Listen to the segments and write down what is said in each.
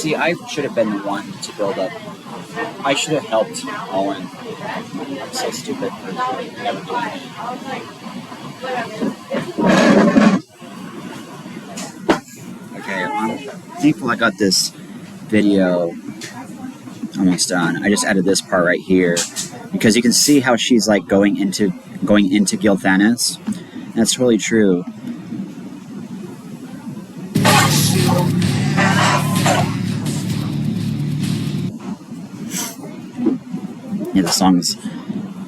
See, I should have been the one to build up. I should have helped Owen. I'm so stupid for never doing it. Okay, I'm thankful I got this video almost done. I just added this part right here because you can see how she's like going into Gilthanas. And that's totally true. Yeah, the song's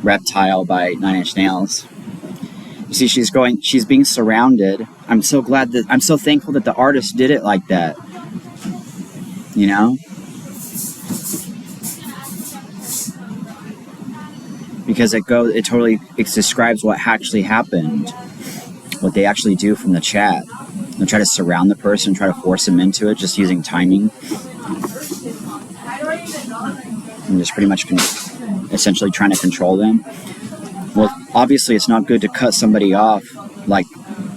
Reptile by 9 Inch Nails. You see, she's being surrounded. I'm so thankful that the artist did it like that. You know? Because it describes what actually happened. What they actually do from the chat. They try to surround the person, try to force them into it, just using timing. And just pretty much essentially trying to control them. Well, obviously it's not good to cut somebody off like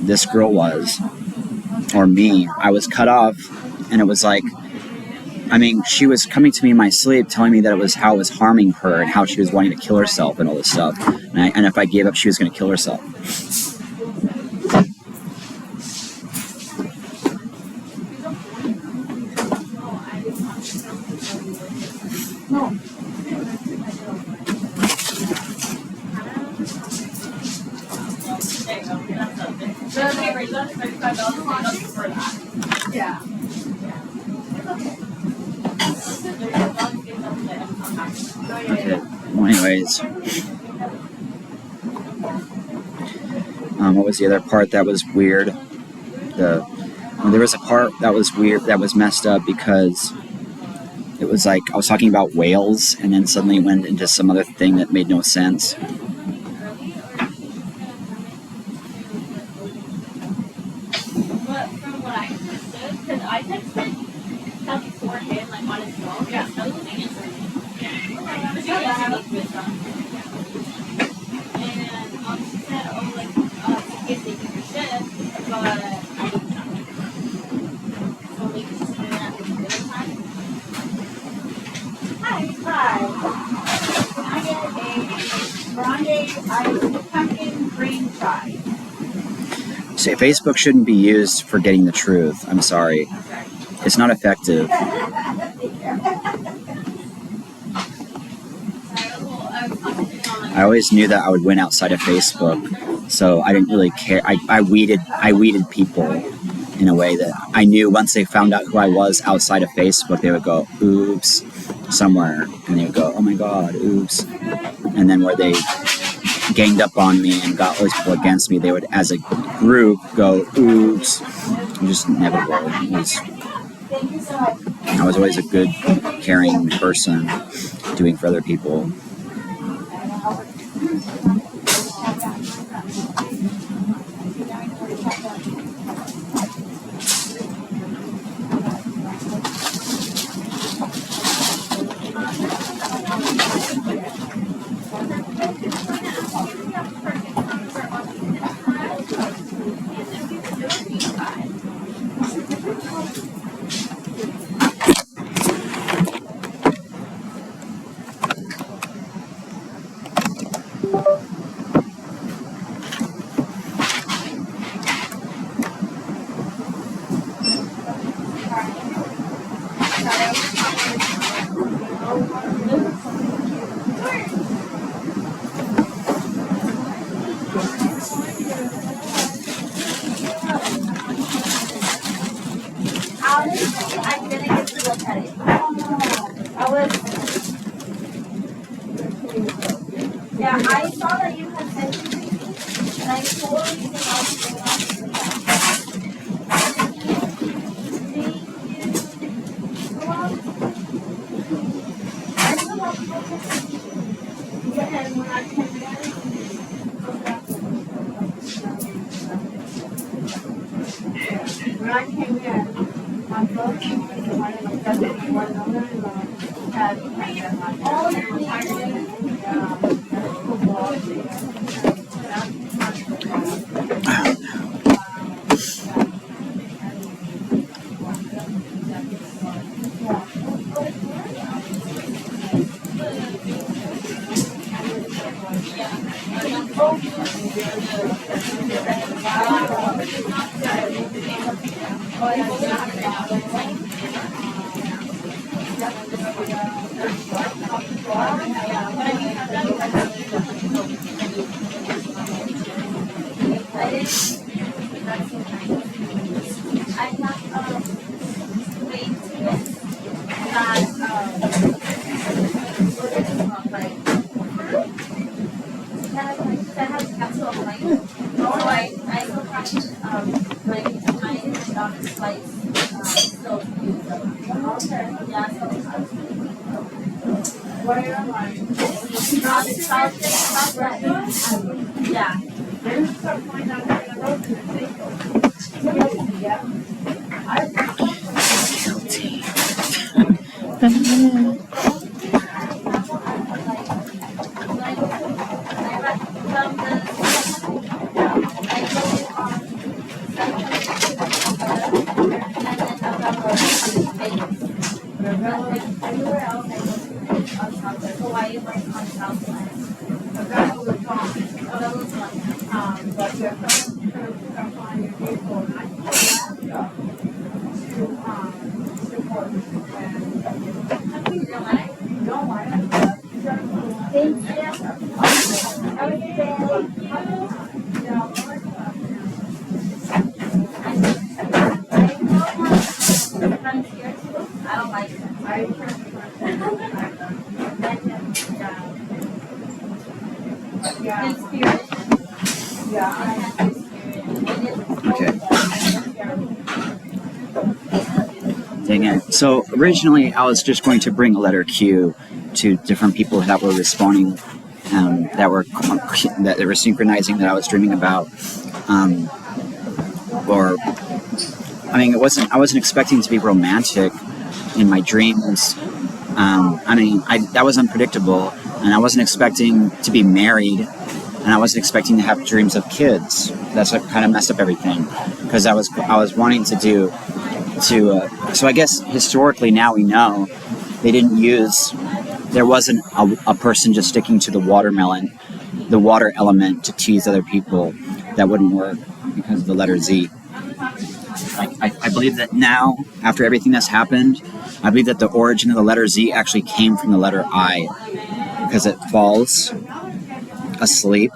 this girl was, or me. I was cut off, and it was like, I mean, she was coming to me in my sleep telling me that it was how it was harming her and how she was wanting to kill herself and all this stuff. And if I gave up, she was going to kill herself. Yeah. Okay. Well, anyways, what was the other part that was weird? There was a part that was weird, that was messed up because it was like I was talking about whales, and then suddenly it went into some other thing that made no sense. See, Facebook shouldn't be used for getting the truth. I'm sorry. It's not effective. I always knew that I would win outside of Facebook, so I didn't really care. I weeded people in a way that I knew once they found out who I was outside of Facebook, they would go, oops, somewhere. And they would go, oh my God, oops. And then where they ganged up on me and got all these people against me, they would, as a group, go, oops. It was just inevitable. I was always a good, caring person doing for other people. Yeah, I saw that you had sent it to me, and I totally think I was going when I came in, my book Okay. Dang it. So originally I was just going to bring a letter Q to different people that were responding, that were synchronizing that I was dreaming about. I wasn't expecting to be romantic in my dreams. That was unpredictable, and I wasn't expecting to be married, and I wasn't expecting to have dreams of kids. That's what kind of messed up everything, because I was wanting to do. So I guess historically now we know they didn't use. There wasn't a person just sticking to the water element to tease other people. That wouldn't work because of the letter Z. I believe that now, after everything that's happened, I believe that the origin of the letter Z actually came from the letter I, because it falls asleep,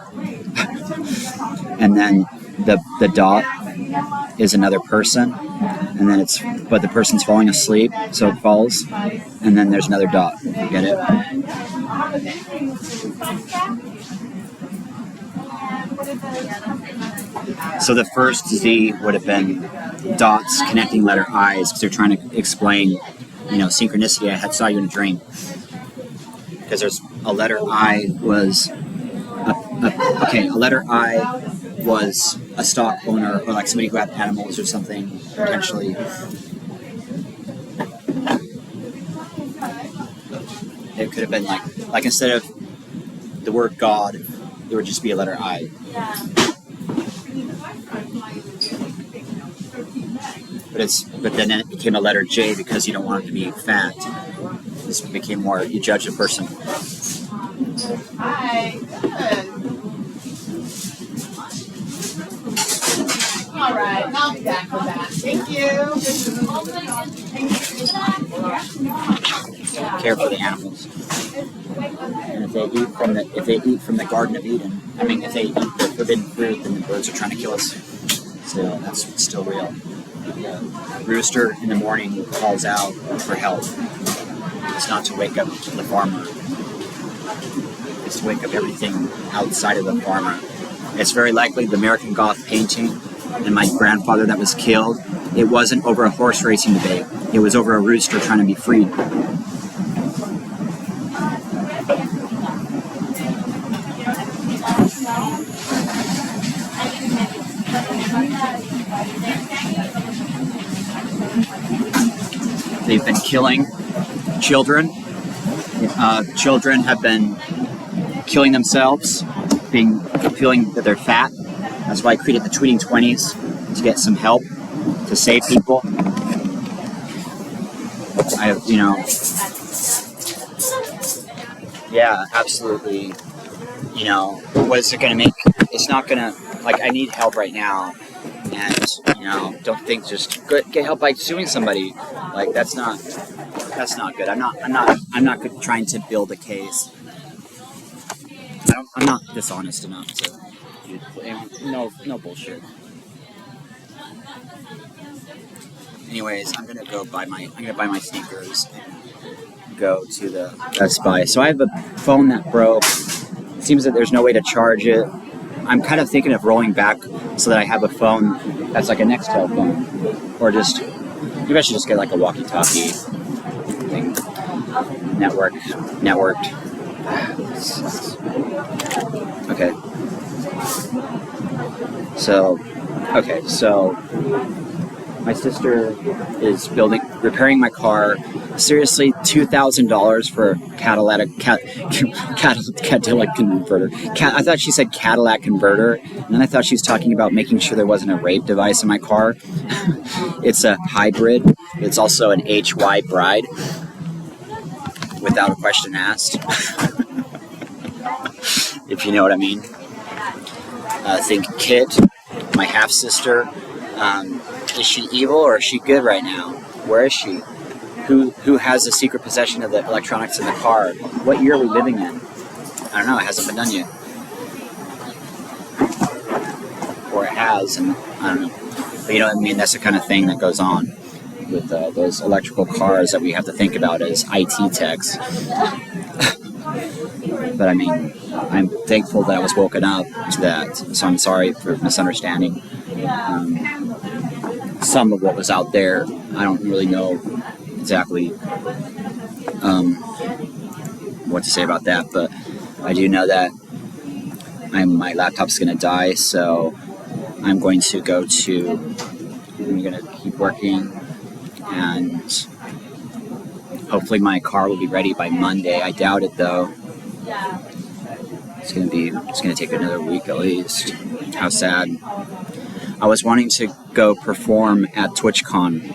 and then the dot is another person, and then but the person's falling asleep, so it falls, and then there's another dot. You get it? So the first Z would have been dots connecting letter I's, because they're trying to explain, synchronicity. I saw you in a dream, because there's a letter I was a letter I was a stock owner, or like somebody who had animals or something, potentially. It could have been like instead of the word God, it would just be a letter I. But then it became a letter J, because you don't want it to be fat. This became more, you judge a person. Hi, good. All right, I'll be back with that. Thank you. Care for the animals. And if they eat from the Garden of Eden, if they eat the forbidden fruit, then the birds are trying to kill us. So that's still real. The rooster in the morning calls out for help. It's not to wake up the farmer. It's to wake up everything outside of the farmer. It's very likely the American Goth painting and my grandfather that was killed, it wasn't over a horse racing debate. It was over a rooster trying to be freed. They've been killing children. Children have been killing themselves, feeling that they're fat. That's why I created the Tweeting 20s, to get some help, to save people. Yeah, absolutely. you know, what is it going to make? It's not going to, like, I need help right now. And, you know, don't think just get help by suing somebody. Like, that's not good. I'm not trying to build a case. I'm not dishonest enough to, no bullshit. Anyways, I'm gonna buy my sneakers and go to the Best Buy. So I have a phone that broke. It seems that there's no way to charge it. I'm kind of thinking of rolling back so that I have a phone that's like a Nextel phone, or just maybe I should just get like a walkie-talkie thing, networked. Okay. So my sister is repairing my car. Seriously, $2,000 for a Cadillac converter. I thought she said Cadillac converter, and then I thought she was talking about making sure there wasn't a rape device in my car. It's a hybrid. It's also an HY bride, without a question asked. If you know what I mean. Think Kit, my half sister. Is she evil or is she good right now? Where is she? Who has the secret possession of the electronics in the car? What year are we living in? I don't know. It hasn't been done yet. Or it has, and I don't know. But you know what I mean? That's the kind of thing that goes on with those electrical cars that we have to think about as IT techs. But I mean, I'm thankful that I was woken up to that. So I'm sorry for misunderstanding. Some of what was out there, I don't really know exactly what to say about that, but I do know that my laptop's going to die, so I'm going to keep working, and hopefully my car will be ready by Monday. I doubt it, though. It's going to take another week at least. How sad. I was wanting to go perform at TwitchCon.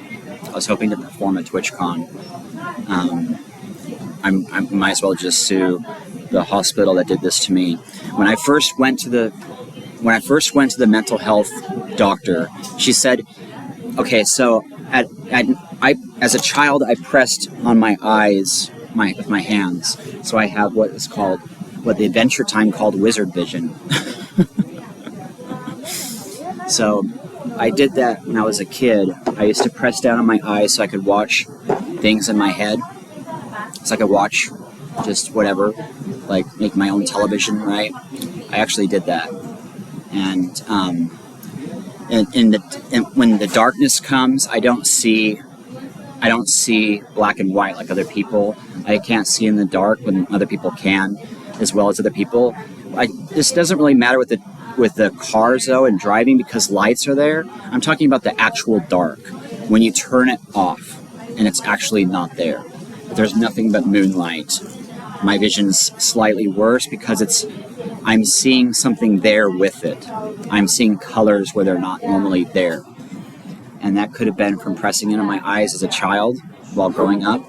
I was hoping to perform at TwitchCon. I might as well just sue the hospital that did this to me. When I first went to the mental health doctor, she said, "Okay, so as a child, I pressed on my eyes with my hands, so I have what the Adventure Time called wizard vision." So I did that when I was a kid. I used to press down on my eyes so I could watch things in my head. So I could watch just whatever, like make my own television, right? I actually did that. And when the darkness comes, I don't see black and white like other people. I can't see in the dark when other people can, as well as other people. This doesn't really matter with the cars though and driving because lights are there. I'm talking about the actual dark when you turn it off and it's actually not there. There's nothing but moonlight. My vision's slightly worse because I'm seeing something there with it. I'm seeing colors where they're not normally there. And that could have been from pressing in on my eyes as a child while growing up.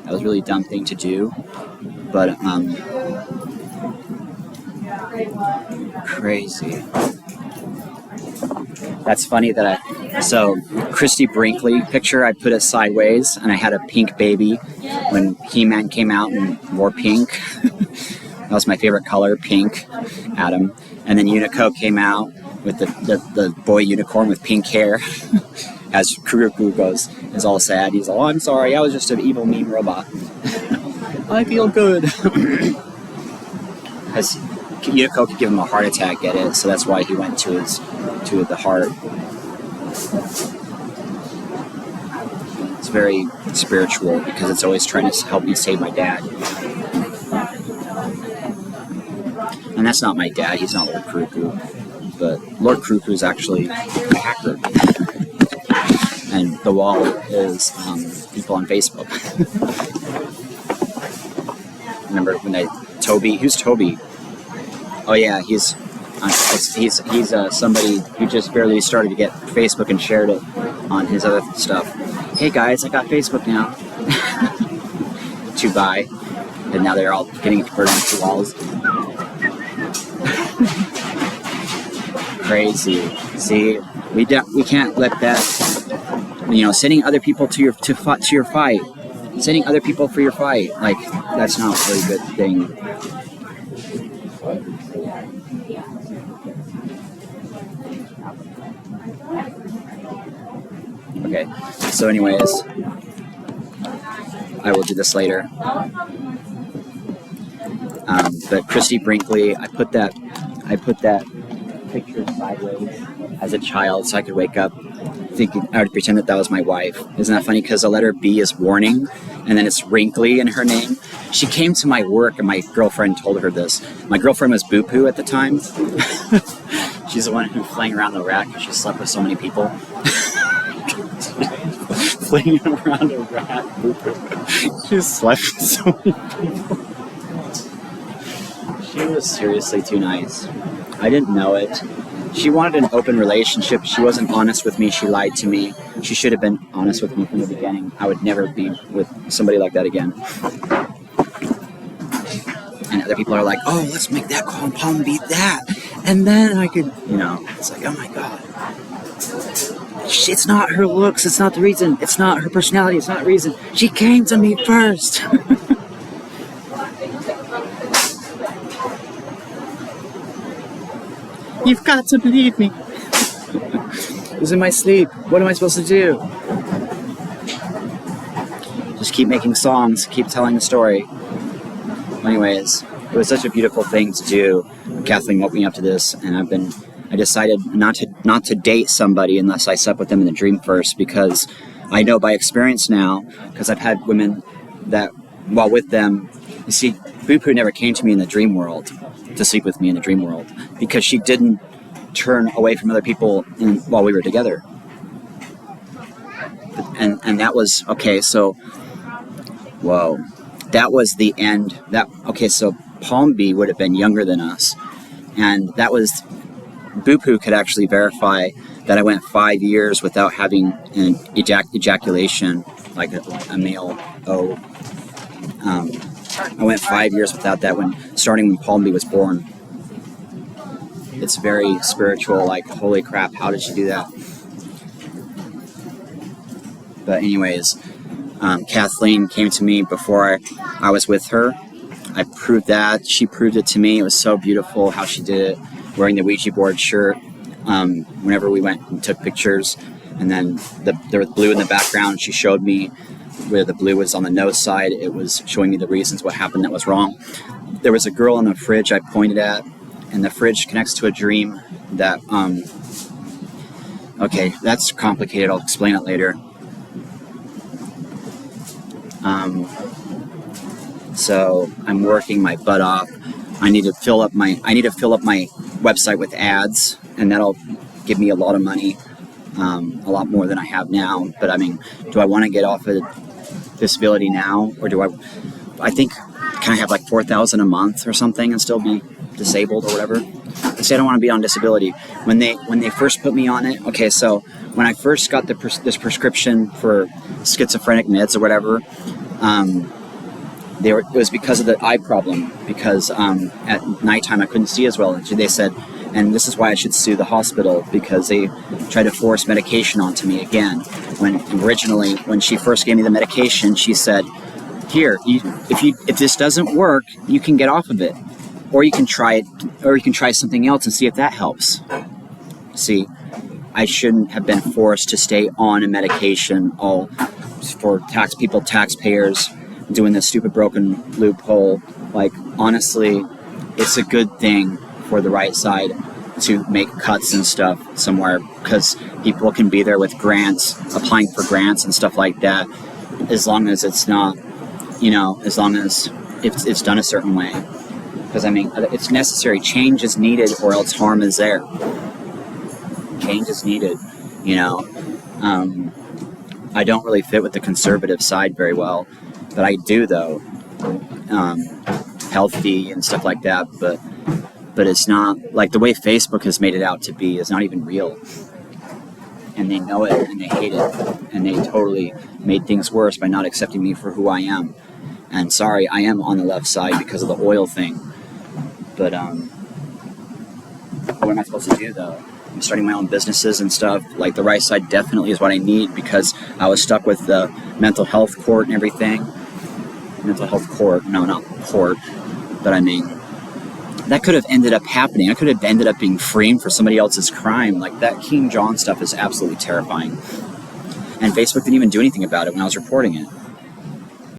That was a really dumb thing to do. But crazy. That's funny that so Christy Brinkley picture, I put it sideways and I had a pink baby when He-Man came out and wore pink. That was my favorite color, pink, Adam. And then Unico came out with the boy unicorn with pink hair. As Kuruku is all sad. He's like, "Oh, I'm sorry, I was just an evil mean robot." I feel good. Because Unico could give him a heart attack, get it? So that's why he went to the heart. It's very spiritual because it's always trying to help me save my dad. And that's not my dad. He's not Lord Kuruku. But Lord Kuruku is actually a hacker. And the wall is people on Facebook. Remember when Toby? Who's Toby? Oh yeah, he's somebody who just barely started to get Facebook and shared it on his other stuff. Hey guys, I got Facebook now. To buy, and now they're all getting converted into walls. Crazy. See, we can't let that. You know, sending other people to your fight, sending other people for your fight, like that's not a really good thing. Okay, so anyways, I will do this later. But Christy Brinkley, I put that picture sideways as a child so I could wake up thinking I would pretend that was my wife. Isn't that funny? Because the letter B is warning, and then it's Brinkley in her name. She came to my work, and my girlfriend told her this. My girlfriend was Boo Poo at the time. She's the one who flying around the rack because she slept with so many people. Flying around a rack, Boo Poo. She slept with so many people. She was seriously too nice. I didn't know it. She wanted an open relationship. She wasn't honest with me. She lied to me. She should have been honest with me from the beginning. I would never be with somebody like that again. And other people are like, oh, let's make that Palm beat that. And then I could, it's like, oh my God. It's not her looks. It's not the reason. It's not her personality. It's not the reason. She came to me first. You've got to believe me. It was in my sleep. What am I supposed to do? Just keep making songs, keep telling the story. Anyways, it was such a beautiful thing to do. Kathleen woke me up to this, and I decided not to date somebody unless I slept with them in the dream first, because I know by experience now, because I've had women that, while with them, you see, Boo Poo never came to me in the dream world to sleep with me in the dream world, because she didn't turn away from other people while we were together. And that was, okay, so, whoa, that was the end. So Palm B would have been younger than us, and that was, Boo Poo could actually verify that I went 5 years without having an ejaculation, like a male O. I went 5 years without that starting when Palm B was born. It's very spiritual, like, holy crap, how did she do that? But anyways, Kathleen came to me before I was with her. I proved that. She proved it to me. It was so beautiful how she did it, wearing the Ouija board shirt. Whenever we went and took pictures, and then there was blue in the background, she showed me where the blue was on the nose side. It was showing me the reasons what happened that was wrong. There was a girl in the fridge I pointed at, and the fridge connects to a dream that, okay, that's complicated. I'll explain it later. So I'm working my butt off. I need to fill up my website with ads, and that'll give me a lot of money, a lot more than I have now. But I mean, do I want to get off of disability now, or do I think, can I have like $4,000 a month or something and still be disabled or whatever? I say I don't want to be on disability. When they first put me on it, okay, so when I first got this prescription for schizophrenic meds or whatever, it was because of the eye problem, because at nighttime I couldn't see as well. And they said, and this is why I should sue the hospital, because they tried to force medication onto me again. When originally, when she first gave me the medication, she said, here, if this doesn't work, you can get off of it, or you can try it, or you can try something else and see if that helps. See, I shouldn't have been forced to stay on a medication all for taxpayers, doing this stupid broken loophole. Like, honestly, it's a good thing for the right side to make cuts and stuff somewhere, because people can be there with grants, applying for grants and stuff like that, as long as it's not, as long as it's done a certain way. Because, I mean, it's necessary. Change is needed, or else harm is there. Change is needed, I don't really fit with the conservative side very well, but I do, though. Healthy and stuff like that, but it's not, like, the way Facebook has made it out to be is not even real. And they know it, and they hate it, and they totally made things worse by not accepting me for who I am. And sorry, I am on the left side because of the oil thing. But, what am I supposed to do, though? I'm starting my own businesses and stuff. Like, the right side definitely is what I need, because I was stuck with the mental health court and everything. Mental health court, no, not court, but I mean, that could have ended up happening. I could have ended up being framed for somebody else's crime. Like, that King John stuff is absolutely terrifying. And Facebook didn't even do anything about it when I was reporting it.